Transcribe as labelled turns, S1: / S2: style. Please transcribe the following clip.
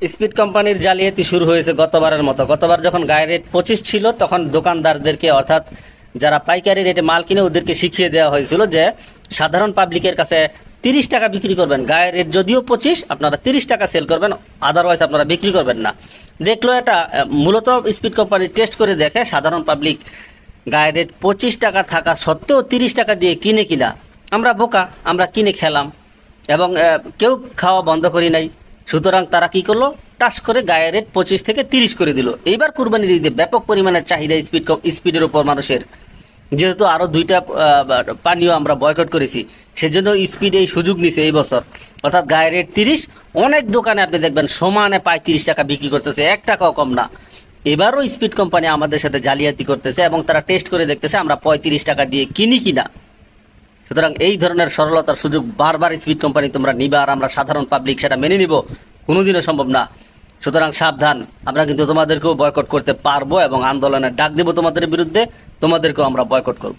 S1: Speed কোম্পানির জালিয়াতি শুরু হয়েছে গতবারের মতো। গতবার যখন গায়ের রেট 25 ছিল তখন দোকানদারদেরকে অর্থাৎ যারা পাইকারি রেটে মাল কিনে ওদেরকে শিখিয়ে দেওয়া হয়েছিল যে সাধারণ পাবলিকের কাছে 30 টাকা বিক্রি করবেন, গায়ের রেট যদিও 25 আপনারা 30 টাকা সেল করবেন, আদারওয়াইজ আপনারা বিক্রি করবেন না। দেখলো এটা মূলত স্পিড কোম্পানি টেস্ট করে দেখে সাধারণ পাবলিক গায়ের রেট 25 টাকা থাকা সত্ত্বেও 30 টাকা দিয়ে কিনে কিনা। আমরা বোকা, আমরা কিনে খেলাম এবং কেউ খাওয়া বন্ধ করি নাই। সুতরাং তারা কি করলো, টাস করে গায়ের রেট 25 থেকে 30 করে দিল। এইবার কুরবানির ঈদে ব্যাপক পরিমাণে চাহিদা স্পিডের উপর মানুষের, যেহেতু আরো 2টা পানীয় আমরা বয়কট করেছি, সেজন্য স্পিড এই সুযোগ নিছে এই বছর। অর্থাৎ গায়ের রেট 30, অনেক দোকানে আপনি দেখবেন সমানে 35 টাকা বিক্রি করতেছে, 1 টাকাও কম না। এবারও স্পিড কোম্পানি আমাদের সাথে জালিয়াতি করতেছে এবং তারা টেস্ট করে দেখতেছে আমরা 35 টাকা দিয়ে কিনি কিনা। সুতরাং এই ধরনের সরলতার সুযোগ বারবার স্পিড কোম্পানি তোমরা নিবা, আর আমরা সাধারণ পাবলিক সেটা মেনে নিব, কোনোদিনও সম্ভব না। সুতরাং সাবধান, আমরা কিন্তু তোমাদেরকেও বয়কট করতে পারবো এবং আন্দোলনের ডাক দেব তোমাদের বিরুদ্ধে, তোমাদেরকেও আমরা বয়কট করব।